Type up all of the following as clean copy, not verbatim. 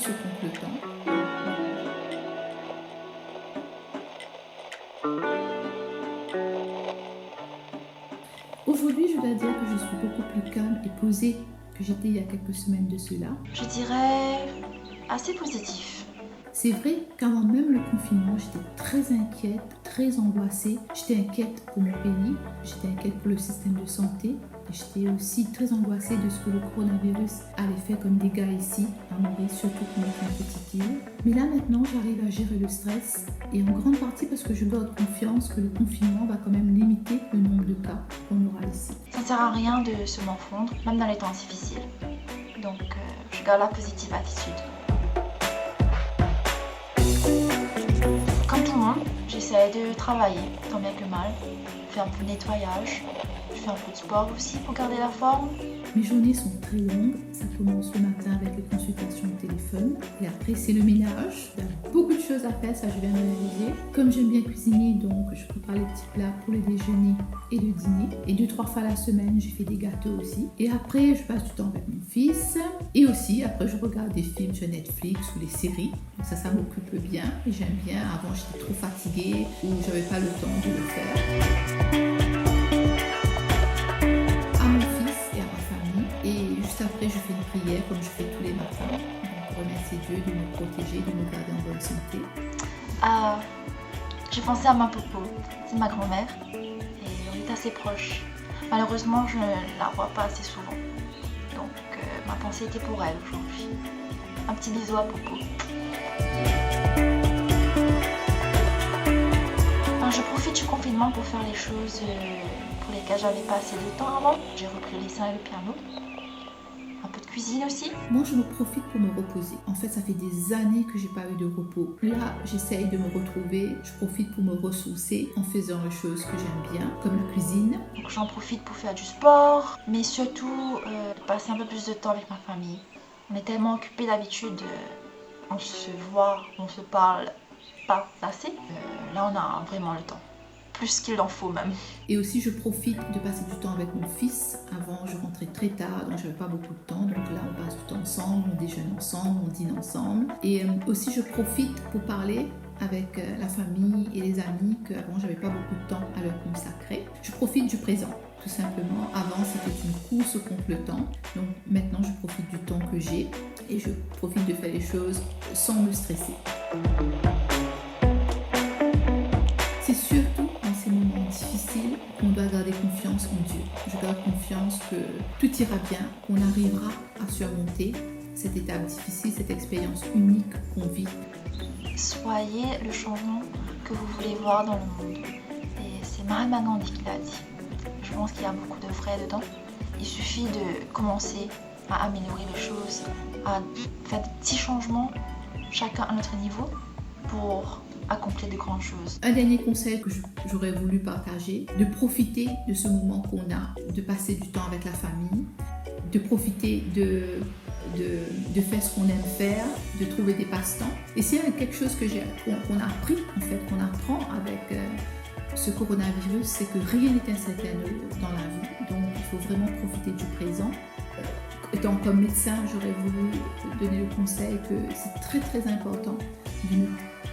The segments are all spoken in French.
course contre le temps. Aujourd'hui, je dois dire que je suis beaucoup plus calme et posée que j'étais il y a quelques semaines de cela. Je dirais assez positif. C'est vrai qu'avant même le confinement, j'étais très inquiète, très angoissée. J'étais inquiète pour mon pays, j'étais inquiète pour le système de santé. Et j'étais aussi très angoissée de ce que le coronavirus allait faire comme dégâts ici, à Maurice, surtout pour notre petite île. Mais là maintenant, j'arrive à gérer le stress et en grande partie parce que je garde confiance que le confinement va quand même limiter le nombre de cas qu'on aura ici. Ça ne sert à rien de se morfondre, même dans les temps difficiles. Donc, je garde la positive attitude. Comme tout le monde, j'essaie de travailler, tant bien que mal. Je fais un peu de nettoyage, je fais un peu de sport aussi pour garder la forme. Mes journées sont très longues. Ça commence le matin avec les consultations au téléphone. Et après, c'est le ménage. Il y a beaucoup de choses à faire, ça je viens de réaliser. Comme j'aime bien cuisiner, donc je prépare les petits plats pour le déjeuner et le dîner. Et 2-3 fois la semaine, je fais des gâteaux aussi. Et après, je passe du temps avec mon fils. Et aussi, après, je regarde des films sur Netflix ou les séries. Donc ça m'occupe bien. Et j'aime bien. Avant, j'étais trop fatiguée ou j'avais pas le temps de le faire. Après, je fais une prière comme je fais tous les matins pour remercier Dieu de me protéger, de me garder en bonne santé. J'ai pensé à ma popo, c'est ma grand-mère, et on est assez proches. Malheureusement, je ne la vois pas assez souvent. Donc, ma pensée était pour elle aujourd'hui. Un petit bisou à popo. Je profite du confinement pour faire les choses pour lesquelles j'avais pas assez de temps avant. J'ai repris les dessins et le piano. Un peu de cuisine aussi. Moi, je me profite pour me reposer. En fait, ça fait des années que j'ai pas eu de repos. Là, j'essaye de me retrouver. Je profite pour me ressourcer en faisant les choses que j'aime bien, comme la cuisine. Donc, j'en profite pour faire du sport, mais surtout de passer un peu plus de temps avec ma famille. On est tellement occupés d'habitude, on se voit, on se parle pas assez. Là, on a vraiment le temps. Plus qu'il en faut même. Et aussi, je profite de passer du temps avec mon fils. Avant, je rentrais très tard, donc je n'avais pas beaucoup de temps. Donc là, on passe du temps ensemble, on déjeune ensemble, on dîne ensemble. Et aussi, je profite pour parler avec la famille et les amis qu'avant, je n'avais pas beaucoup de temps à leur consacrer. Je profite du présent, tout simplement. Avant, c'était une course contre le temps. Donc maintenant, je profite du temps que j'ai et je profite de faire les choses sans me stresser. C'est surtout dans ces moments difficiles qu'on doit garder confiance en Dieu. Je garde confiance que tout ira bien, qu'on arrivera à surmonter cette étape difficile, cette expérience unique qu'on vit. Soyez le changement que vous voulez voir dans le monde. Et c'est Mahatma Gandhi qui l'a dit. Je pense qu'il y a beaucoup de vrai dedans. Il suffit de commencer à améliorer les choses, à faire des petits changements, chacun à notre niveau, pour accomplir de grandes choses. Un dernier conseil que j'aurais voulu partager, de profiter de ce moment qu'on a, de passer du temps avec la famille, de profiter de faire ce qu'on aime faire, de trouver des passe-temps. Et s'il y a quelque chose qu'on a appris, en fait, qu'on apprend avec ce coronavirus, c'est que rien n'est incertain dans la vie. Donc il faut vraiment profiter du présent. Étant comme médecin, j'aurais voulu donner le conseil que c'est très très important de ne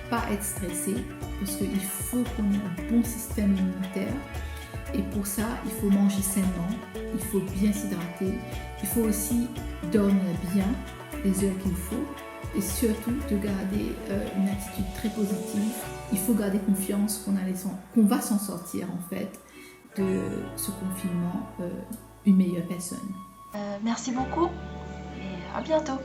pas être stressé parce qu'il faut qu'on ait un bon système immunitaire et pour ça il faut manger sainement, il faut bien s'hydrater, il faut aussi dormir bien les heures qu'il faut et surtout de garder une attitude très positive. Il faut garder confiance qu'on va s'en sortir en fait de ce confinement une meilleure personne. Merci beaucoup et à bientôt.